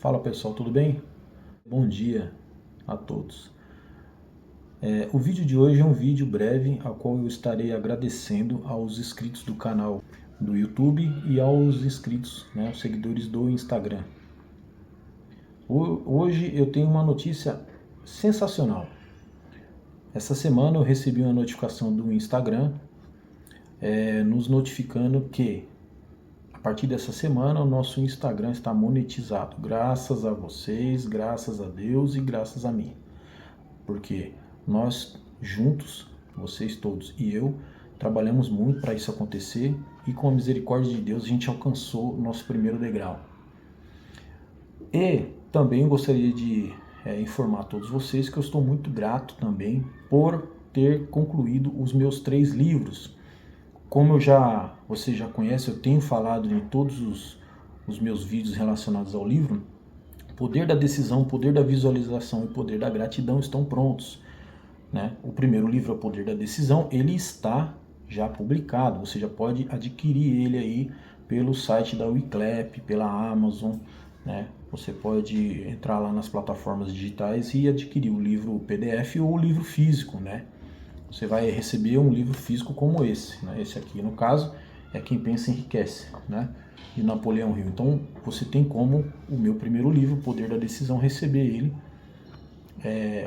Fala pessoal, tudo bem? Bom dia a todos. O vídeo de hoje é um vídeo breve, ao qual eu estarei agradecendo aos inscritos do canal do YouTube e aos inscritos, os seguidores do Instagram. Hoje eu tenho uma notícia sensacional. Essa semana eu recebi uma notificação do Instagram nos notificando que a partir dessa semana o nosso Instagram está monetizado. Graças a vocês, graças a Deus e graças a mim. Porque nós juntos, vocês todos e eu, trabalhamos muito para isso acontecer e com a misericórdia de Deus a gente alcançou o nosso primeiro degrau. E também gostaria de informar a todos vocês que eu estou muito grato também por ter concluído os meus 3 livros. Como você já conhece, eu tenho falado em todos os meus vídeos relacionados ao livro, o Poder da Decisão, o Poder da Visualização e o Poder da Gratidão estão prontos. O primeiro livro, O Poder da Decisão, ele está já publicado. Você já pode adquirir ele aí pelo site da Wiclap, pela Amazon. Você pode entrar lá nas plataformas digitais e adquirir o livro PDF ou o livro físico. Você vai receber um livro físico como esse. Esse aqui, no caso, é Quem Pensa Enriquece, de Napoleão Hill. Então, você tem como o meu primeiro livro, O Poder da Decisão, receber ele.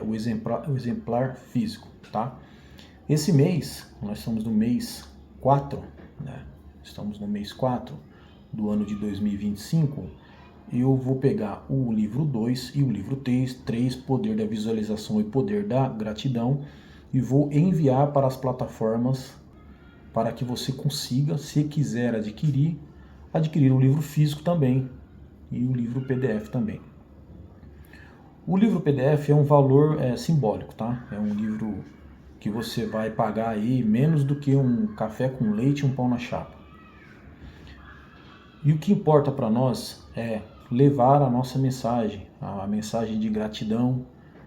O exemplar físico, tá? Esse mês, nós estamos no mês 4, estamos no mês 4 do ano de 2025, eu vou pegar o livro 2 e o livro 3, Poder da Visualização e Poder da Gratidão, e vou enviar para as plataformas para que você consiga, se quiser adquirir o livro físico também e o livro PDF também. O livro PDF é um valor simbólico, tá? É um livro que você vai pagar aí menos do que um café com leite e um pão na chapa. E o que importa para nós é levar a nossa mensagem, a mensagem de gratidão,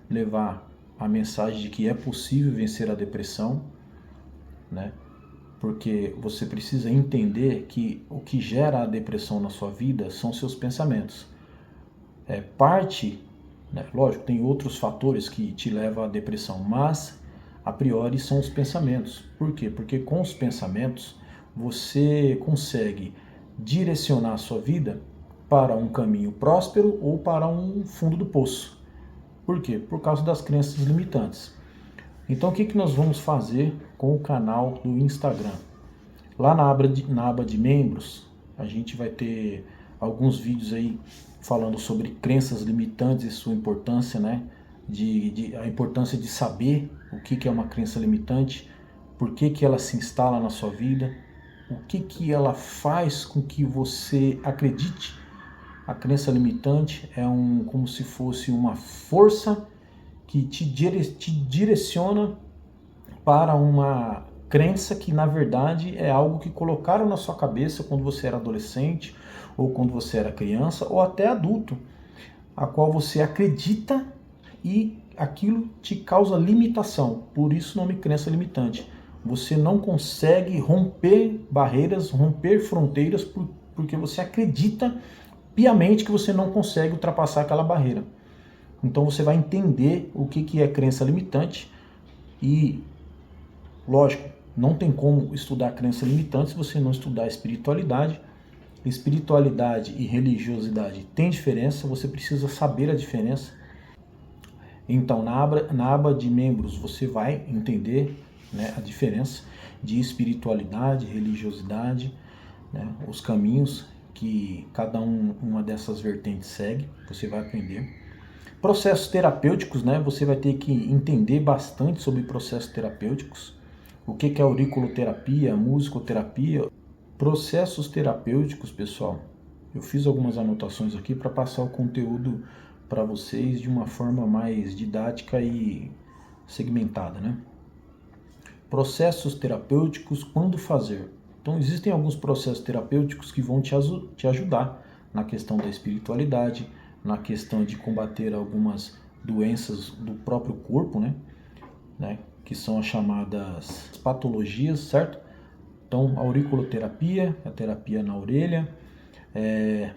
levar a mensagem de que é possível vencer a depressão, Porque você precisa entender que o que gera a depressão na sua vida são seus pensamentos. Lógico, tem outros fatores que te levam à depressão, mas a priori são os pensamentos. Por quê? Porque com os pensamentos você consegue direcionar a sua vida para um caminho próspero ou para um fundo do poço. Por quê? Por causa das crenças limitantes. Então o que nós vamos fazer com o canal do Instagram? Lá na aba de membros, a gente vai ter alguns vídeos aí falando sobre crenças limitantes e sua importância, a importância de saber o que é uma crença limitante, por que ela se instala na sua vida, o que ela faz com que você acredite. A crença limitante é como se fosse uma força que te direciona para uma crença que na verdade é algo que colocaram na sua cabeça quando você era adolescente, ou quando você era criança, ou até adulto, a qual você acredita e aquilo te causa limitação. Por isso o nome crença limitante. Você não consegue romper barreiras, romper fronteiras, porque você acredita piamente que você não consegue ultrapassar aquela barreira. Então você vai entender o que é crença limitante e, lógico, não tem como estudar crença limitante se você não estudar espiritualidade. Espiritualidade e religiosidade tem diferença, você precisa saber a diferença. Então, na aba de membros, você vai entender a diferença de espiritualidade, religiosidade, os caminhos que cada uma dessas vertentes segue, você vai aprender. Processos terapêuticos, você vai ter que entender bastante sobre processos terapêuticos, o que é auriculoterapia, musicoterapia. Processos terapêuticos, pessoal, eu fiz algumas anotações aqui para passar o conteúdo para vocês de uma forma mais didática e segmentada, Processos terapêuticos, quando fazer? Então, existem alguns processos terapêuticos que vão te ajudar na questão da espiritualidade, na questão de combater algumas doenças do próprio corpo, que são as chamadas patologias, certo? Então, a auriculoterapia, a terapia na orelha,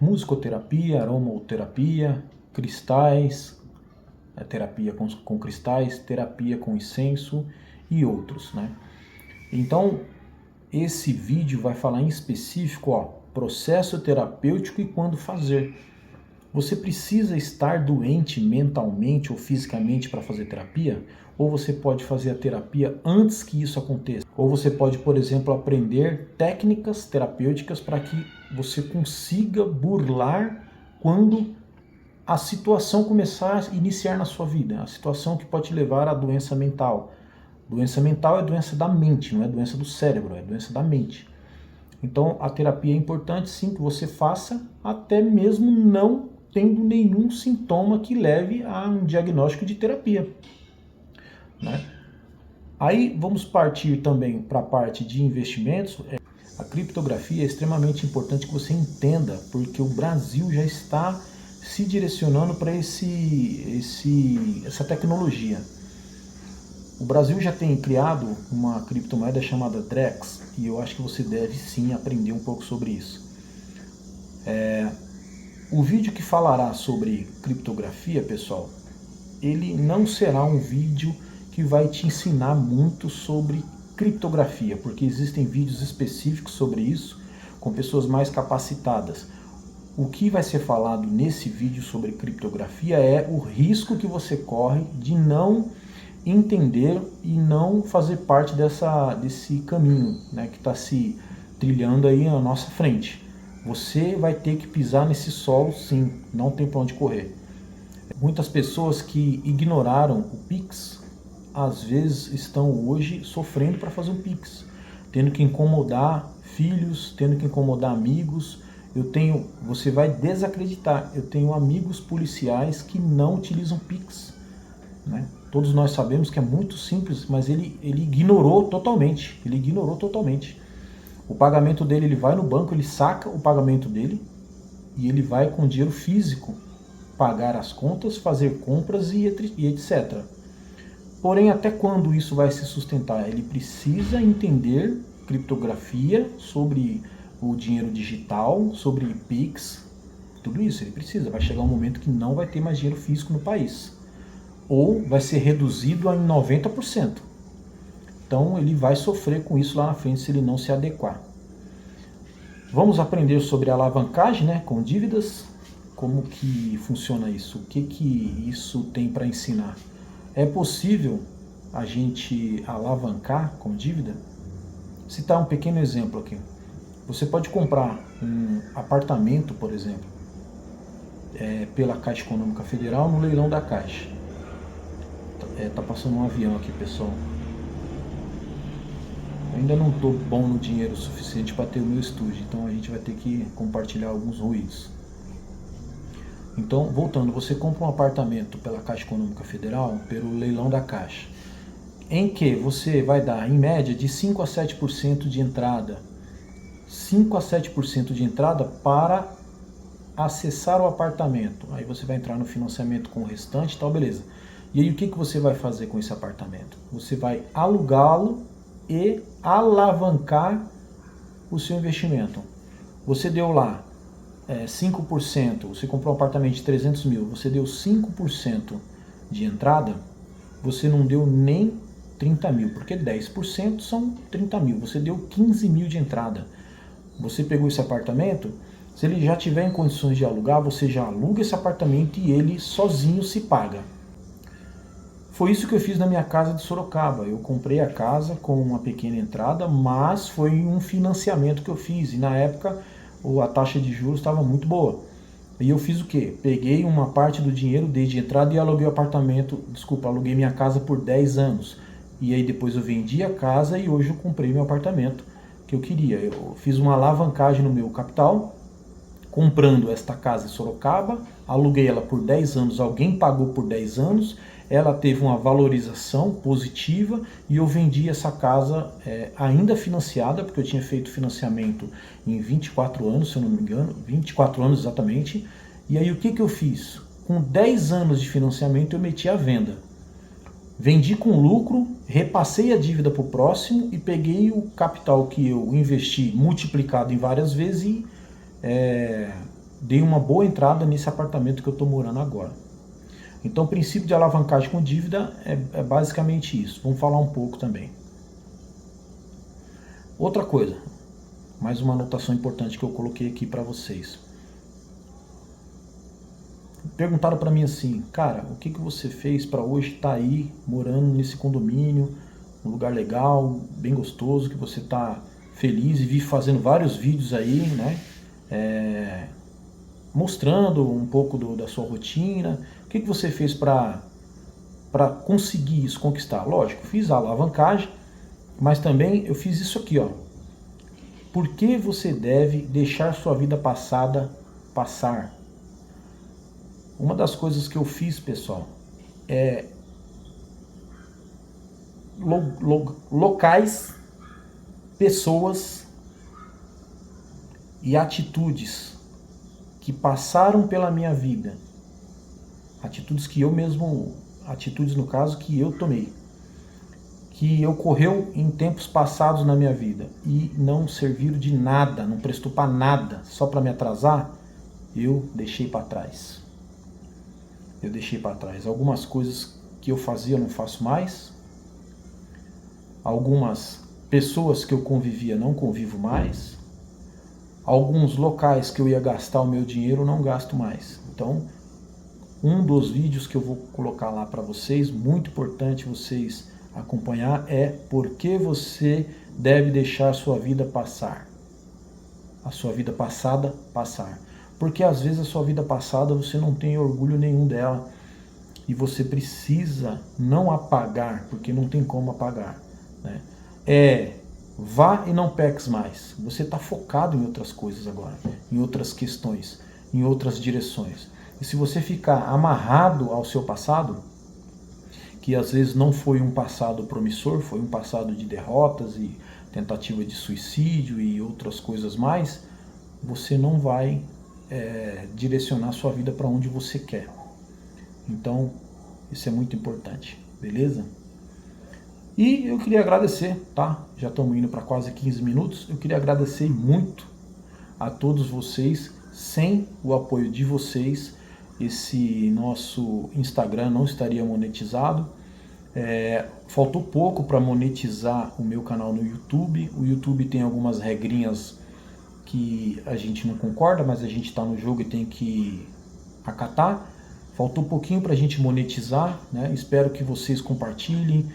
musicoterapia, aromaterapia, cristais, terapia com cristais, terapia com incenso e outros, né? Então, esse vídeo vai falar em específico, processo terapêutico e quando fazer. Você precisa estar doente mentalmente ou fisicamente para fazer terapia? Ou você pode fazer a terapia antes que isso aconteça? Ou você pode, por exemplo, aprender técnicas terapêuticas para que você consiga burlar quando a situação começar a iniciar na sua vida, a situação que pode te levar à doença mental. Doença mental é doença da mente, não é doença do cérebro, é doença da mente. Então a terapia é importante sim que você faça, até mesmo não tendo nenhum sintoma que leve a um diagnóstico de terapia, né? Aí vamos partir também para a parte de investimentos. A criptografia é extremamente importante que você entenda, porque o Brasil já está se direcionando para essa tecnologia. O Brasil já tem criado uma criptomoeda chamada Drex, e eu acho que você deve sim aprender um pouco sobre isso. O vídeo que falará sobre criptografia, pessoal, ele não será um vídeo que vai te ensinar muito sobre criptografia, porque existem vídeos específicos sobre isso, com pessoas mais capacitadas. O que vai ser falado nesse vídeo sobre criptografia é o risco que você corre de não entender e não fazer parte desse caminho, né, que está se trilhando aí à nossa frente. Você vai ter que pisar nesse solo, sim, não tem para onde correr. Muitas pessoas que ignoraram o Pix, às vezes estão hoje sofrendo para fazer um Pix, tendo que incomodar filhos, tendo que incomodar amigos. Você vai desacreditar, eu tenho amigos policiais que não utilizam Pix, né? Todos nós sabemos que é muito simples, mas ele ignorou totalmente, O pagamento dele, ele vai no banco, ele saca o pagamento dele e ele vai com dinheiro físico pagar as contas, fazer compras e etc. Porém, até quando isso vai se sustentar? Ele precisa entender criptografia, sobre o dinheiro digital, sobre Pix, tudo isso ele precisa. Vai chegar um momento que não vai ter mais dinheiro físico no país, ou vai ser reduzido a 90%. Então ele vai sofrer com isso lá na frente se ele não se adequar. Vamos aprender sobre alavancagem, né, com dívidas, como que funciona isso, o que isso tem para ensinar. É possível a gente alavancar com dívida? Citar um pequeno exemplo aqui. Você pode comprar um apartamento, por exemplo, pela Caixa Econômica Federal no leilão da Caixa. Tá passando um avião aqui, pessoal. Eu ainda não estou bom no dinheiro suficiente para ter o meu estúdio, então a gente vai ter que compartilhar alguns ruídos. Então, voltando, você compra um apartamento pela Caixa Econômica Federal, pelo leilão da Caixa, em que você vai dar, em média, de 5 a 7% de entrada. 5 a 7% de entrada para acessar o apartamento. Aí você vai entrar no financiamento com o restante e tal, beleza. E aí o que você vai fazer com esse apartamento? Você vai alugá-lo e alavancar o seu investimento. Você deu lá 5%, você comprou um apartamento de 300 mil, você deu 5% de entrada, você não deu nem 30 mil, porque 10% são 30 mil, você deu 15 mil de entrada. Você pegou esse apartamento, se ele já tiver em condições de alugar, você já aluga esse apartamento e ele sozinho se paga. Foi isso que eu fiz na minha casa de Sorocaba. Eu comprei a casa com uma pequena entrada, mas foi um financiamento que eu fiz. E na época a taxa de juros estava muito boa. E eu fiz o quê? Peguei uma parte do dinheiro, dei de entrada e aluguei o apartamento, aluguei minha casa por 10 anos. E aí depois eu vendi a casa e hoje eu comprei meu apartamento que eu queria. Eu fiz uma alavancagem no meu capital, comprando esta casa em Sorocaba, aluguei ela por 10 anos, alguém pagou por 10 anos, ela teve uma valorização positiva e eu vendi essa casa ainda financiada, porque eu tinha feito financiamento em 24 anos, se eu não me engano, 24 anos exatamente. E aí o que eu fiz? Com 10 anos de financiamento eu meti à venda. Vendi com lucro, repassei a dívida para o próximo e peguei o capital que eu investi multiplicado em várias vezes dei uma boa entrada nesse apartamento que eu estou morando agora. Então, o princípio de alavancagem com dívida é basicamente isso. Vamos falar um pouco também. Outra coisa, mais uma anotação importante que eu coloquei aqui para vocês. Perguntaram para mim assim, cara, o que você fez para hoje estar aí morando nesse condomínio, um lugar legal, bem gostoso, que você está feliz e vi fazendo vários vídeos aí, né? Mostrando um pouco da sua rotina. O que você fez para conseguir isso, conquistar? Lógico, fiz a alavancagem, mas também eu fiz isso aqui, ó. Por que você deve deixar sua vida passada passar? Uma das coisas que eu fiz, pessoal, é locais, pessoas e atitudes que passaram pela minha vida, atitudes que eu mesmo, atitudes no caso que eu tomei, que ocorreu em tempos passados na minha vida e não serviram de nada, não prestou para nada, só para me atrasar, eu deixei para trás. Eu deixei para trás. Algumas coisas que eu fazia eu não faço mais. Algumas pessoas que eu convivia não convivo mais. Alguns locais que eu ia gastar o meu dinheiro eu não gasto mais. Então, um dos vídeos que eu vou colocar lá para vocês, muito importante vocês acompanhar, é por que você deve deixar a sua vida passar. A sua vida passada passar. Porque às vezes a sua vida passada você não tem orgulho nenhum dela e você precisa não apagar, porque não tem como apagar, né? Vá e não peques mais. Você está focado em outras coisas agora, em outras questões, em outras direções. E se você ficar amarrado ao seu passado, que às vezes não foi um passado promissor, foi um passado de derrotas e tentativa de suicídio e outras coisas mais, você não vai direcionar sua vida para onde você quer. Então, isso é muito importante, beleza? E eu queria agradecer, tá? Já estamos indo para quase 15 minutos. Eu queria agradecer muito a todos vocês. Sem o apoio de vocês, esse nosso Instagram não estaria monetizado. Faltou pouco para monetizar o meu canal no YouTube. O YouTube tem algumas regrinhas que a gente não concorda, mas a gente está no jogo e tem que acatar. Faltou um pouquinho para a gente monetizar, né? Espero que vocês compartilhem,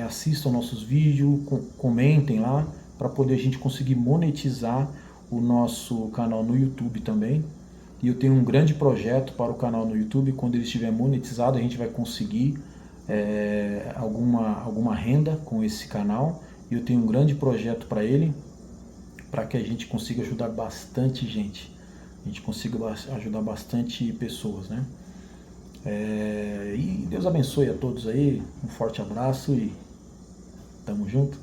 assistam nossos vídeos, comentem lá, para poder a gente conseguir monetizar o nosso canal no YouTube também. E eu tenho um grande projeto para o canal no YouTube. Quando ele estiver monetizado, a gente vai conseguir alguma renda com esse canal. E eu tenho um grande projeto para ele, para que a gente consiga ajudar bastante gente, a gente consiga ajudar bastante pessoas, né? E Deus abençoe a todos aí, um forte abraço e tamo junto.